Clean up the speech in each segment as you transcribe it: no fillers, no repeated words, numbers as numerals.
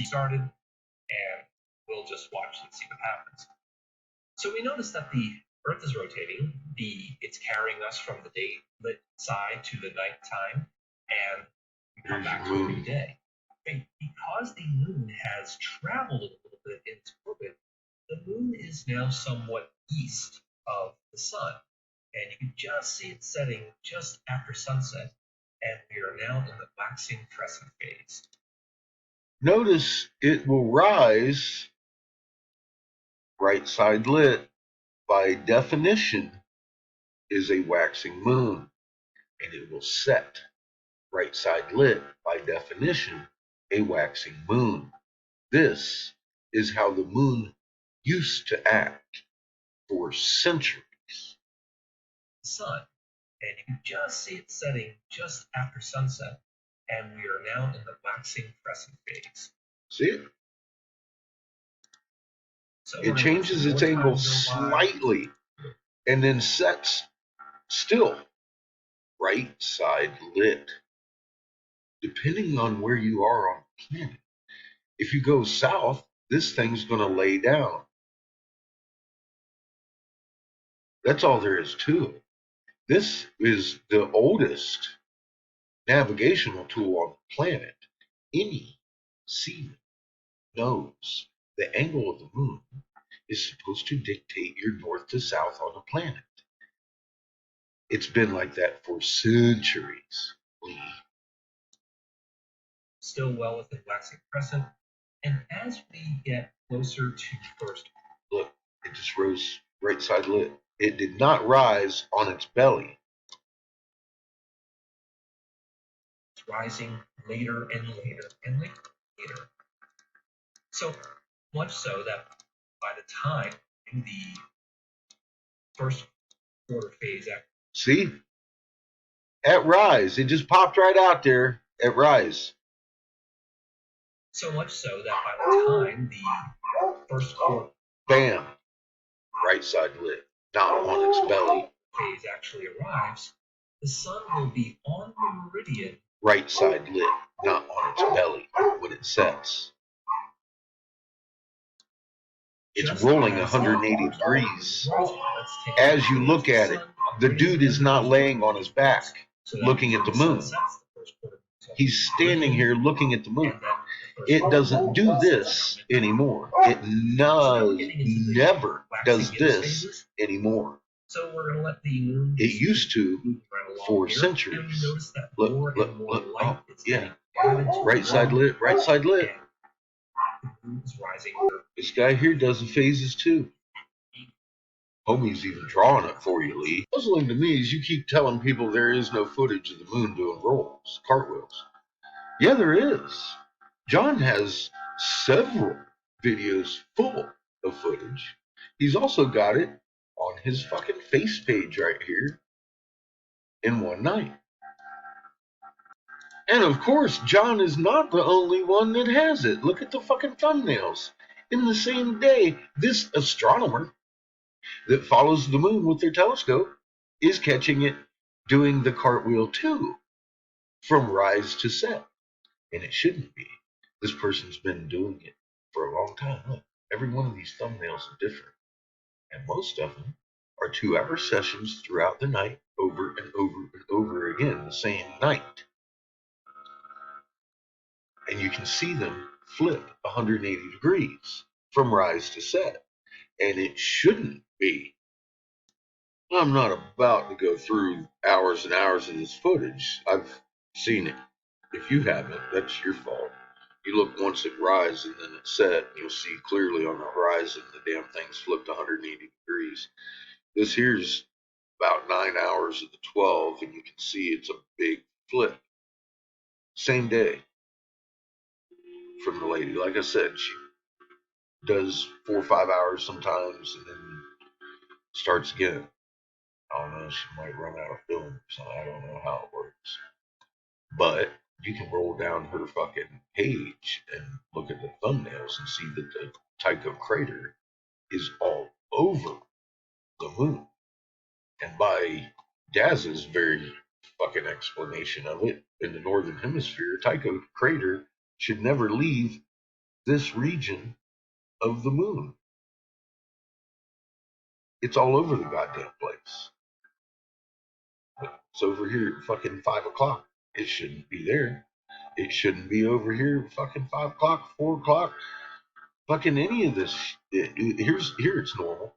started, and we'll just watch and see what happens. So we notice that the Earth is rotating. It's carrying us from the daylit side to the nighttime, and we come back to a new day. And because the moon has traveled a little bit in its orbit, the moon is now somewhat east of the sun, and you can just see it setting just after sunset, and we are now in the waxing crescent phase. Notice it will rise right side lit, by definition, is a waxing moon, and it will set right side lit, by definition, a waxing moon. This is how the moon used to act for centuries. The sun, and you can just see it setting just after sunset, and we are now in the waxing crescent phase. See it? So it changes its angle slightly and then sets still right side lit, depending on where you are on the planet. If you go south, this thing's going to lay down. That's all there is to it. This is the oldest navigational tool on the planet. Any seaman knows the angle of the moon is supposed to dictate your north to south on the planet. It's been like that for centuries, Lee. Still well within waxing crescent, and as we get closer to first, look, it just rose right side lit. It did not rise on its belly. It's rising later and later and later. So much so that by the time in the first quarter phase, see, at rise, it just popped right out there at rise. So much so that by the time the first quarter, bam, right side lit, not on its belly, phase actually arrives, the sun will be on the meridian, right side lit, not on its belly when it sets. It's rolling 180 degrees. As you look at it, the dude is not laying on his back looking at the moon. He's standing here looking at the moon. It doesn't do this anymore. It never does this anymore. So we're going to let the moon. It used to for centuries. Look. Oh, yeah. Right side lit, right side lit. This guy here does the phases too. Homie's even drawing it for you, Lee. Puzzling to me is you keep telling people there is no footage of the moon doing rolls, cartwheels. Yeah, there is. John has several videos full of footage. He's also got it on his fucking face page right here in one night. And of course, John is not the only one that has it. Look at the fucking thumbnails. In the same day, this astronomer that follows the moon with their telescope is catching it doing the cartwheel too, from rise to set. And it shouldn't be. This person's been doing it for a long time. Look, every one of these thumbnails is different. And most of them are 2-hour sessions throughout the night, over and over and over again, the same night. And you can see them flip 180 degrees from rise to set. And it shouldn't be. I'm not about to go through hours and hours of this footage. I've seen it. If you haven't, that's your fault. You look once at rise and then at set, and you'll see clearly on the horizon the damn thing's flipped 180 degrees. This here's about 9 hours of the 12, and you can see it's a big flip. Same day from the lady. Like I said, she does 4 or 5 hours sometimes and then starts again. I don't know, she might run out of film, so I don't know how it works. But you can roll down her fucking page and look at the thumbnails and see that the Tycho crater is all over the moon. And by Daz's very fucking explanation of it, in the northern hemisphere, Tycho crater should never leave this region of the moon. It's all over the goddamn place. It's over here at fucking 5 o'clock. It shouldn't be there. It shouldn't be over here at fucking 5 o'clock, 4 o'clock. Fucking any of this. Here it's normal.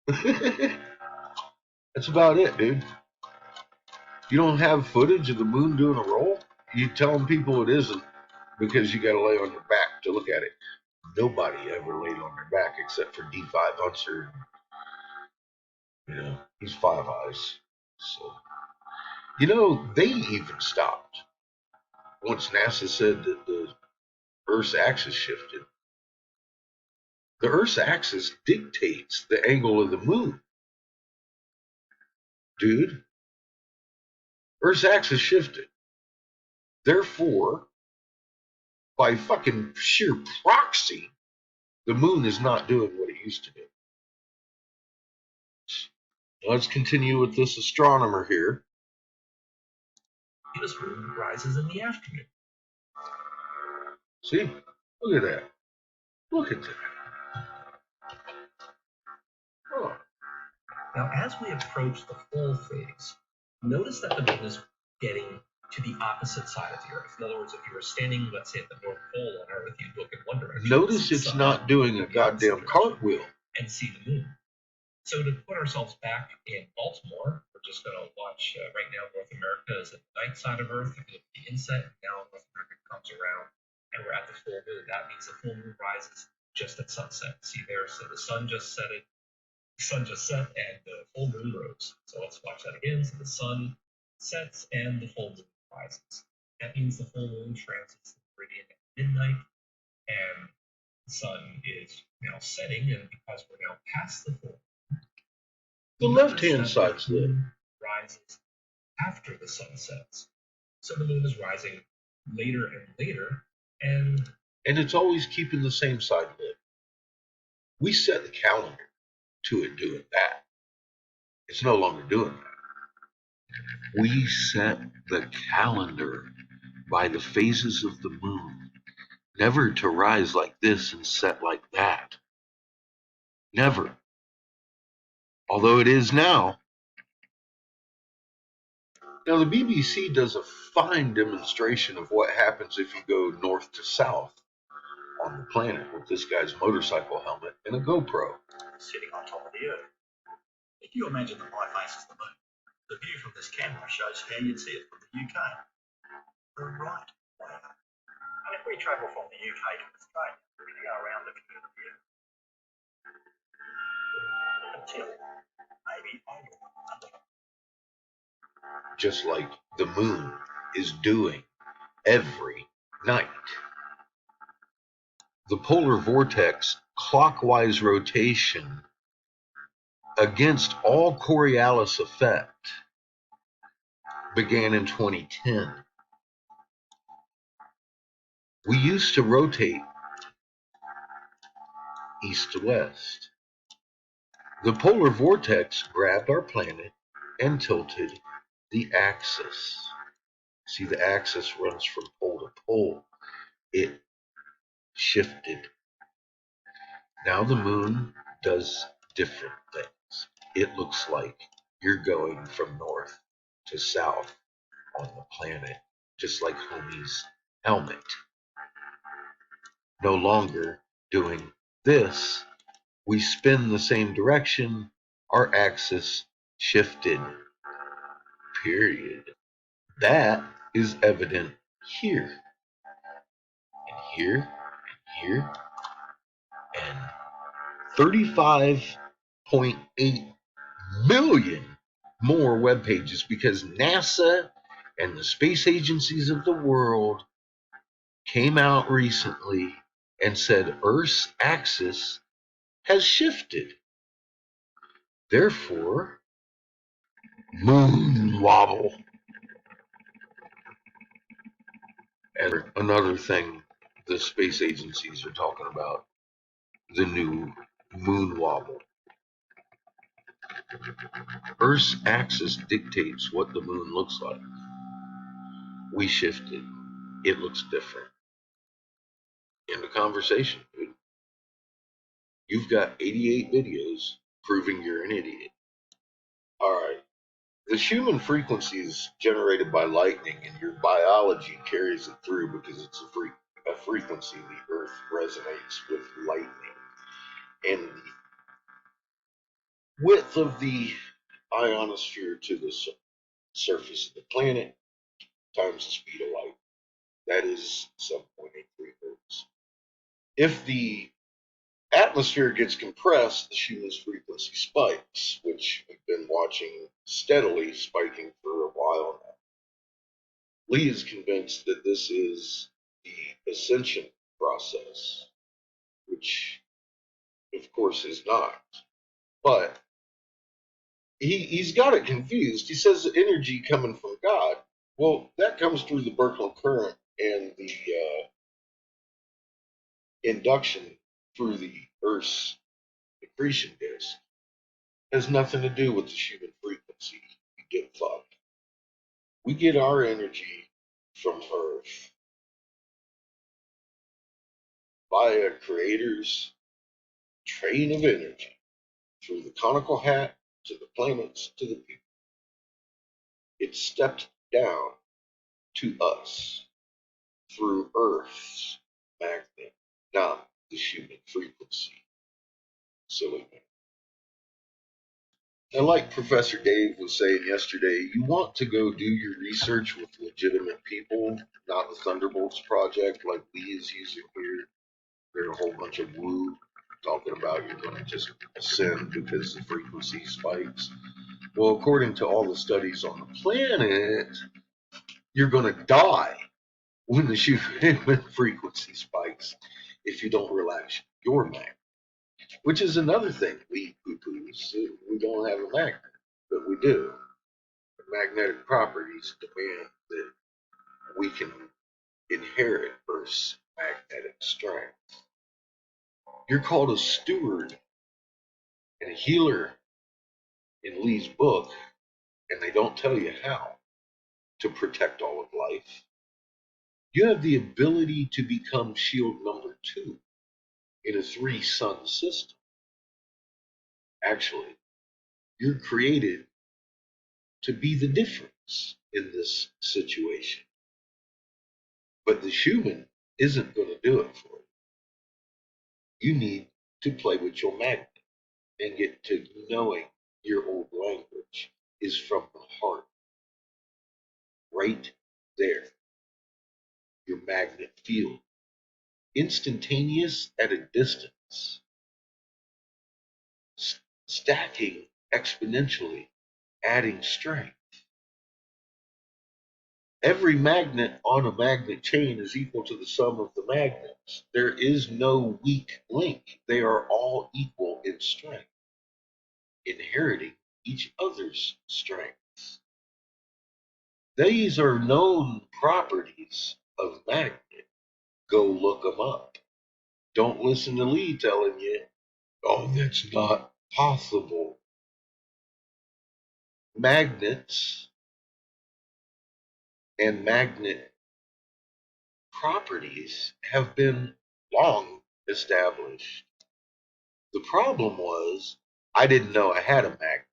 That's about it, dude. You don't have footage of the moon doing a roll? You telling people it isn't because you got to lay on your back to look at it. Nobody ever laid on their back except for D5 Unser. You know, he's Five Eyes. So, you know, they even stopped once NASA said that the Earth's axis shifted. The Earth's axis dictates the angle of the moon. Dude, Earth's axis shifted. Therefore, by fucking sheer proxy, the moon is not doing what it used to do. Let's continue with this astronomer here. Venus moon rises in the afternoon. See? Look at that. Look at that. Oh. Now, as we approach the full phase, notice that the moon is getting to the opposite side of the Earth. In other words, if you were standing, let's say, at the North Pole on Earth, you'd look in one direction. Notice it's not doing a goddamn cartwheel. And see the moon. So to put ourselves back in Baltimore, we're just going to watch right now. North America is at the night side of Earth. If you look at the inset, now North America comes around, and we're at the full moon. That means the full moon rises just at sunset. See there? So the sun just set, and the full moon rose. So let's watch that again. So the sun sets and the full moon rises. That means the full moon transits the meridian at midnight, and the sun is now setting, and because we're now past the full moon, the left-hand side's lit. Rises after the sun sets. So the moon is rising later and later, and it's always keeping the same side lit. We set the calendar to it doing that. It's no longer doing that. We set the calendar by the phases of the moon, never to rise like this and set like that. Never. Although it is now. Now, the BBC does a fine demonstration of what happens if you go north to south on the planet with this guy's motorcycle helmet and a GoPro. Sitting on top of the Earth. If you imagine that my face is the moon, the view from this camera shows how you'd see it from the UK. Right. Wow. And if we travel from the UK to Australia, we're going to go around the curve of the Earth. Until maybe over. Just like the moon is doing every night. The polar vortex clockwise rotation against all Coriolis effect began in 2010. We used to rotate east to west. The polar vortex grabbed our planet and tilted the axis. See, the axis runs from pole to pole. It shifted. Now the moon does different things. It looks like you're going from north to south on the planet, just like homie's helmet. No longer doing this. We spin the same direction. Our axis shifted. Period. That is evident here, and here, and here, and 35.8 million more web pages because NASA and the space agencies of the world came out recently and said Earth's axis has shifted. Therefore, moon wobble. And another thing the space agencies are talking about, the new moon wobble. Earth's axis dictates what the moon looks like. We shifted. It looks different. End of conversation, dude. You've got 88 videos proving you're an idiot. All right. The Schumann frequency is generated by lightning, and your biology carries it through because it's a frequency. The Earth resonates with lightning. And the width of the ionosphere to the surface of the planet times the speed of light. That is 7.83 hertz. If the atmosphere gets compressed, the Schumann's frequency spikes, which we've been watching steadily spiking for a while now. Lee is convinced that this is the ascension process, which of course is not. But he's got it confused. He says the energy coming from God. Well, that comes through the Berkeley current and the induction through the Earth's accretion disk. Has nothing to do with the Schumann frequency. You get fucked. We get our energy from Earth via Creator's train of energy through the conical hat to the planets to the people. It stepped down to us through Earth's magnet, not the Schumann frequency. Silly man. And like Professor Dave was saying yesterday, you want to go do your research with legitimate people, not the Thunderbolts project like Lee is using here. There's a whole bunch of woo talking about you're going to just ascend because the frequency spikes. Well, according to all the studies on the planet, you're going to die when the Schumann frequency spikes if you don't relax your magnet, which is another thing we poo-poos. We don't have a magnet, but we do. The magnetic properties demand that we can inherit Earth's magnetic strength. You're called a steward and a healer in Lee's book, and they don't tell you how to protect all of life. You have the ability to become shield number 2 in a 3-sun system. Actually, you're created to be the difference in this situation. But the Schumann isn't going to do it for you. You need to play with your magnet and get to knowing your old language is from the heart. Right there. Your magnet field. Instantaneous at a distance. Stacking exponentially, adding strength. Every magnet on a magnet chain is equal to the sum of the magnets. There is no weak link. They are all equal in strength, inheriting each other's strengths. These are known properties of magnet. Go look them up. Don't listen to Lee telling you, oh, that's not possible. Magnets and magnet properties have been long established. The problem was I didn't know I had a magnet.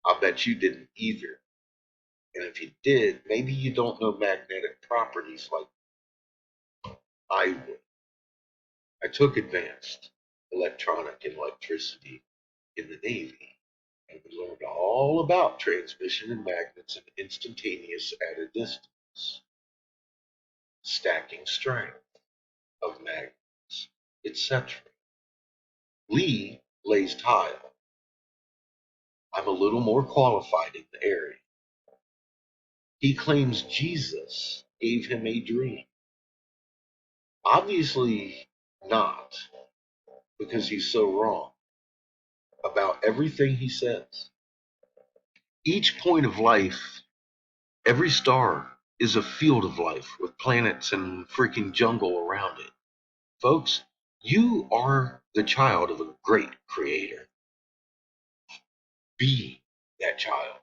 I bet you didn't either. And if you did, maybe you don't know magnetic properties like I would. I took advanced electronic and electricity in the Navy, and we learned all about transmission and magnets and instantaneous at a distance, stacking strength of magnets, etc. Lee lays tile. I'm a little more qualified in the area. He claims Jesus gave him a dream. Obviously not, because he's so wrong about everything he says. Each point of life, every star is a field of life with planets and freaking jungle around it. Folks, you are the child of a great creator. Be that child.